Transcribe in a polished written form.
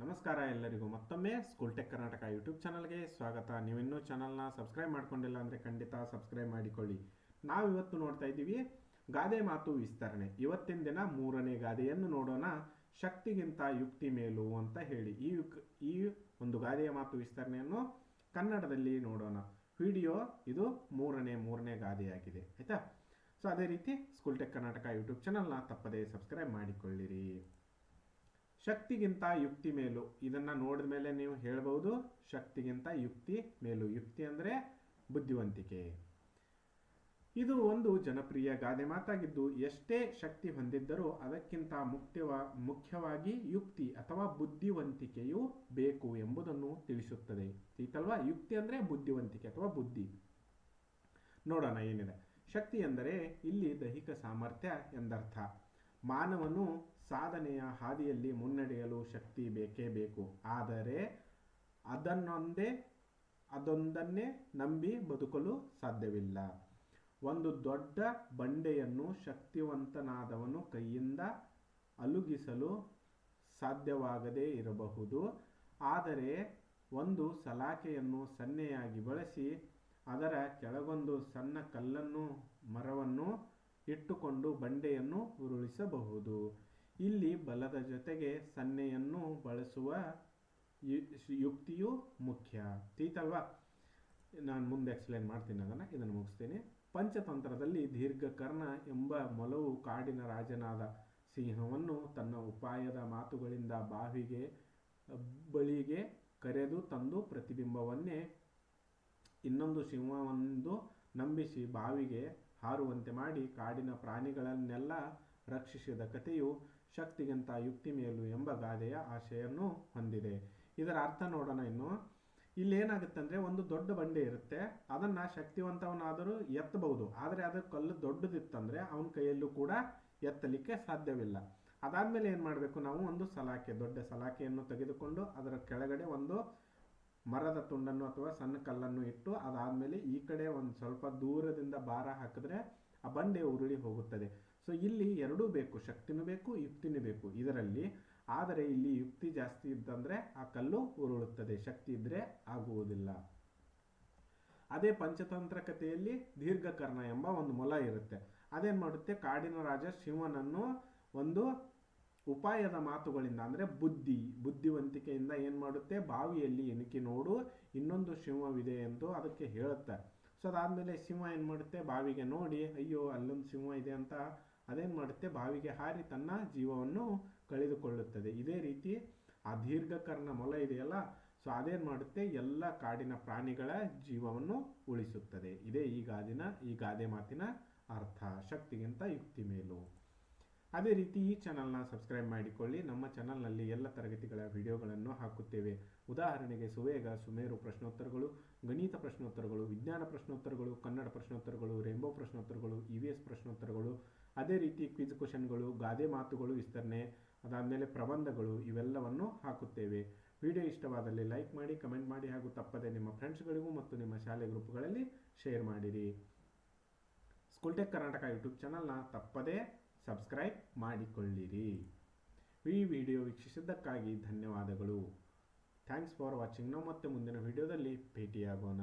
ನಮಸ್ಕಾರ ಎಲ್ಲರಿಗೂ ಮತ್ತೊಮ್ಮೆ ಸ್ಕೂಲ್ ಟೆಕ್ ಕರ್ನಾಟಕ ಯೂಟ್ಯೂಬ್ ಚಾನಲ್ಗೆ ಸ್ವಾಗತ. ನೀವಿನ್ನೂ ಚಾನಲ್ನ ಸಬ್ಸ್ಕ್ರೈಬ್ ಮಾಡ್ಕೊಂಡಿಲ್ಲ ಅಂದರೆ ಖಂಡಿತ ಸಬ್ಸ್ಕ್ರೈಬ್ ಮಾಡಿಕೊಳ್ಳಿ. ನಾವು ಇವತ್ತು ನೋಡ್ತಾ ಇದ್ದೀವಿ ಗಾದೆ ಮಾತು ವಿಸ್ತರಣೆ. ಇವತ್ತಿನ ದಿನ ಮೂರನೇ ಗಾದೆಯನ್ನು ನೋಡೋಣ. ಶಕ್ತಿಗಿಂತ ಯುಕ್ತಿ ಮೇಲು ಅಂತ ಹೇಳಿ ಈ ಒಂದು ಗಾದೆಯ ಮಾತು ವಿಸ್ತರಣೆಯನ್ನು ಕನ್ನಡದಲ್ಲಿ ನೋಡೋಣ. ವಿಡಿಯೋ ಇದು ಮೂರನೇ ಗಾದೆಯಾಗಿದೆ, ಆಯಿತಾ? ಸೊ ಅದೇ ರೀತಿ ಸ್ಕೂಲ್ ಟೆಕ್ ಕರ್ನಾಟಕ ಯೂಟ್ಯೂಬ್ ಚಾನಲ್ನ ತಪ್ಪದೇ ಸಬ್ಸ್ಕ್ರೈಬ್ ಮಾಡಿಕೊಳ್ಳಿರಿ. ಶಕ್ತಿಗಿಂತ ಯುಕ್ತಿ ಮೇಲು, ಇದನ್ನು ನೋಡಿದ ಮೇಲೆ ನೀವು ಹೇಳ್ಬೋದು ಶಕ್ತಿಗಿಂತ ಯುಕ್ತಿ ಮೇಲು. ಯುಕ್ತಿ ಅಂದರೆ ಬುದ್ಧಿವಂತಿಕೆ. ಇದು ಒಂದು ಜನಪ್ರಿಯ ಗಾದೆ ಮಾತಾಗಿದ್ದು, ಎಷ್ಟೇ ಶಕ್ತಿ ಹೊಂದಿದ್ದರೂ ಅದಕ್ಕಿಂತ ಮುಖ್ಯವಾಗಿ ಯುಕ್ತಿ ಅಥವಾ ಬುದ್ಧಿವಂತಿಕೆಯು ಬೇಕು ಎಂಬುದನ್ನು ತಿಳಿಸುತ್ತದೆ. ಈತಲ್ವಾ? ಯುಕ್ತಿ ಅಂದರೆ ಬುದ್ಧಿವಂತಿಕೆ ಅಥವಾ ಬುದ್ಧಿ. ನೋಡೋಣ ಏನಿದೆ. ಶಕ್ತಿ ಎಂದರೆ ಇಲ್ಲಿ ದೈಹಿಕ ಸಾಮರ್ಥ್ಯ ಎಂದರ್ಥ. ಮಾನವನು ಸಾಧನೆಯ ಹಾದಿಯಲ್ಲಿ ಮುನ್ನಡೆಯಲು ಶಕ್ತಿ ಬೇಕೇ ಬೇಕು. ಆದರೆ ಅದೊಂದನ್ನೇ ನಂಬಿ ಬದುಕಲು ಸಾಧ್ಯವಿಲ್ಲ. ಒಂದು ದೊಡ್ಡ ಬಂಡೆಯನ್ನು ಶಕ್ತಿವಂತನಾದವನು ಕೈಯಿಂದ ಅಲುಗಿಸಲು ಸಾಧ್ಯವಾಗದೇ ಇರಬಹುದು. ಆದರೆ ಒಂದು ಸಲಾಕೆಯನ್ನು ಸನ್ನೆಯಾಗಿ ಬಳಸಿ ಅದರ ಕೆಳಗೊಂದು ಸಣ್ಣ ಕಲ್ಲನ್ನು ಮರವನ್ನು ಇಟ್ಟುಕೊಂಡು ಬಂಡೆಯನ್ನು ಉರುಳಿಸಬಹುದು. ಇಲ್ಲಿ ಬಲದ ಜೊತೆಗೆ ಸನ್ನೆಯನ್ನು ಬಳಸುವ ಯುಕ್ತಿಯು ಮುಖ್ಯ. ತೀತಲ್ವಾ? ನಾನು ಮುಂದೆ ಎಕ್ಸ್ಪ್ಲೇನ್ ಮಾಡ್ತೀನಿ, ಇದನ್ನು ಮುಗಿಸ್ತೀನಿ. ಪಂಚತಂತ್ರದಲ್ಲಿ ದೀರ್ಘಕರ್ಣ ಎಂಬ ಮೊಲವು ಕಾಡಿನ ರಾಜನಾದ ಸಿಂಹವನ್ನು ತನ್ನ ಉಪಾಯದ ಮಾತುಗಳಿಂದ ಬಳಿಗೆ ಕರೆದು ತಂದು ಪ್ರತಿಬಿಂಬವನ್ನೇ ಇನ್ನೊಂದು ಸಿಂಹವೊಂದು ನಂಬಿಸಿ ಬಾವಿಗೆ ಹಾರುವಂತೆ ಮಾಡಿ ಕಾಡಿನ ಪ್ರಾಣಿಗಳನ್ನೆಲ್ಲ ರಕ್ಷಿಸಿದ ಕಥೆಯು ಶಕ್ತಿಗಿಂತ ಯುಕ್ತಿ ಮೇಲು ಎಂಬ ಗಾದೆಯ ಆಶಯನ್ನು ಹೊಂದಿದೆ. ಇದರ ಅರ್ಥ ನೋಡೋಣ. ಇನ್ನು ಇಲ್ಲೇನಾಗುತ್ತೆ ಅಂದರೆ, ಒಂದು ದೊಡ್ಡ ಬಂಡೆ ಇರುತ್ತೆ, ಅದನ್ನು ಶಕ್ತಿವಂತವನಾದರೂ ಎತ್ತಬಹುದು. ಆದರೆ ಅದರ ಕಲ್ಲು ದೊಡ್ಡದಿತ್ತಂದರೆ ಅವನ ಕೈಯಲ್ಲೂ ಕೂಡ ಎತ್ತಲಿಕ್ಕೆ ಸಾಧ್ಯವಿಲ್ಲ. ಅದಾದಮೇಲೆ ಏನು ಮಾಡಬೇಕು, ನಾವು ಒಂದು ದೊಡ್ಡ ಸಲಾಕೆಯನ್ನು ತೆಗೆದುಕೊಂಡು ಅದರ ಕೆಳಗಡೆ ಒಂದು ಮರದ ತುಂಡನ್ನು ಅಥವಾ ಸಣ್ಣ ಕಲ್ಲನ್ನು ಇಟ್ಟು ಅದಾದಮೇಲೆ ಈ ಕಡೆ ಒಂದು ಸ್ವಲ್ಪ ದೂರದಿಂದ ಭಾರ ಹಾಕಿದ್ರೆ ಆ ಬಂಡೆ ಉರುಳಿ ಹೋಗುತ್ತದೆ. ಸೊ ಇಲ್ಲಿ ಎರಡೂ ಬೇಕು, ಶಕ್ತಿನೂ ಬೇಕು, ಯುಕ್ತಿನೂ ಬೇಕು ಇದರಲ್ಲಿ. ಆದರೆ ಇಲ್ಲಿ ಯುಕ್ತಿ ಜಾಸ್ತಿ ಇದ್ದಂದರೆ ಆ ಕಲ್ಲು ಉರುಳುತ್ತದೆ, ಶಕ್ತಿ ಇದ್ದರೆ ಆಗುವುದಿಲ್ಲ. ಅದೇ ಪಂಚತಂತ್ರ ಕಥೆಯಲ್ಲಿ ದೀರ್ಘಕರ್ಣ ಎಂಬ ಒಂದು ಮೊಲ ಇರುತ್ತೆ. ಅದೇನು ಮಾಡುತ್ತೆ, ಕಾಡಿನ ರಾಜ ಶಿವನನ್ನು ಒಂದು ಉಪಾಯದ ಮಾತುಗಳಿಂದ ಅಂದರೆ ಬುದ್ಧಿವಂತಿಕೆಯಿಂದ ಏನು ಮಾಡುತ್ತೆ, ಬಾವಿಯಲ್ಲಿ ಇಣುಕಿ ನೋಡು ಇನ್ನೊಂದು ಸಿಂಹವಿದೆ ಎಂದು ಅದಕ್ಕೆ ಹೇಳುತ್ತೆ. ಸೊ ಅದಾದಮೇಲೆ ಸಿಂಹ ಏನು ಮಾಡುತ್ತೆ, ಬಾವಿಗೆ ನೋಡಿ ಅಯ್ಯೋ ಅಲ್ಲೊಂದು ಸಿಂಹ ಇದೆ ಅಂತ ಅದೇನು ಮಾಡುತ್ತೆ, ಬಾವಿಗೆ ಹಾರಿ ತನ್ನ ಜೀವವನ್ನು ಕಳೆದುಕೊಳ್ಳುತ್ತದೆ. ಇದೇ ರೀತಿ ಆ ದೀರ್ಘಕರ್ಣ ಮೊಲ ಇದೆಯಲ್ಲ, ಸೊ ಅದೇನು ಮಾಡುತ್ತೆ, ಎಲ್ಲ ಕಾಡಿನ ಪ್ರಾಣಿಗಳ ಜೀವವನ್ನು ಉಳಿಸುತ್ತದೆ. ಇದೇ ಈ ಗಾದೆ ಮಾತಿನ ಅರ್ಥ, ಶಕ್ತಿಗಿಂತ ಯುಕ್ತಿ ಮೇಲು. ಅದೇ ರೀತಿ ಈ ಚಾನಲ್ನ ಸಬ್ಸ್ಕ್ರೈಬ್ ಮಾಡಿಕೊಳ್ಳಿ. ನಮ್ಮ ಚಾನಲ್ನಲ್ಲಿ ಎಲ್ಲ ತರಗತಿಗಳ ವಿಡಿಯೋಗಳನ್ನು ಹಾಕುತ್ತೇವೆ. ಉದಾಹರಣೆಗೆ ಸುವೇಗ, ಸುಮೇರು ಪ್ರಶ್ನೋತ್ತರಗಳು, ಗಣಿತ ಪ್ರಶ್ನೋತ್ತರಗಳು, ವಿಜ್ಞಾನ ಪ್ರಶ್ನೋತ್ತರಗಳು, ಕನ್ನಡ ಪ್ರಶ್ನೋತ್ತರಗಳು, ರೇನ್ಬೋ ಪ್ರಶ್ನೋತ್ತರಗಳು, EVS ಪ್ರಶ್ನೋತ್ತರಗಳು, ಅದೇ ರೀತಿ ಕ್ವಿಜ್ ಕ್ವಶನ್ಗಳು, ಗಾದೆ ಮಾತುಗಳು ವಿಸ್ತರಣೆ, ಅದಾದಮೇಲೆ ಪ್ರಬಂಧಗಳು, ಇವೆಲ್ಲವನ್ನು ಹಾಕುತ್ತೇವೆ. ವಿಡಿಯೋ ಇಷ್ಟವಾದಲ್ಲಿ ಲೈಕ್ ಮಾಡಿ, ಕಮೆಂಟ್ ಮಾಡಿ ಹಾಗೂ ತಪ್ಪದೆ ನಿಮ್ಮ ಫ್ರೆಂಡ್ಸ್ಗಳಿಗೂ ಮತ್ತು ನಿಮ್ಮ ಶಾಲೆ ಗ್ರೂಪ್ಗಳಲ್ಲಿ ಶೇರ್ ಮಾಡಿರಿ. ಸ್ಕೂಲ್ ಟೆಕ್ ಕರ್ನಾಟಕ ಯೂಟ್ಯೂಬ್ ಚಾನಲ್ನ ತಪ್ಪದೇ ಸಬ್ಸ್ಕ್ರೈಬ್ ಮಾಡಿಕೊಳ್ಳಿರಿ. ಈ ವಿಡಿಯೋ ವೀಕ್ಷಿಸಿದ್ದಕ್ಕಾಗಿ ಧನ್ಯವಾದಗಳು. Thanks for watching. ನಾವು ಮತ್ತೆ ಮುಂದಿನ ವಿಡಿಯೋದಲ್ಲಿ ಭೇಟಿಯಾಗೋಣ.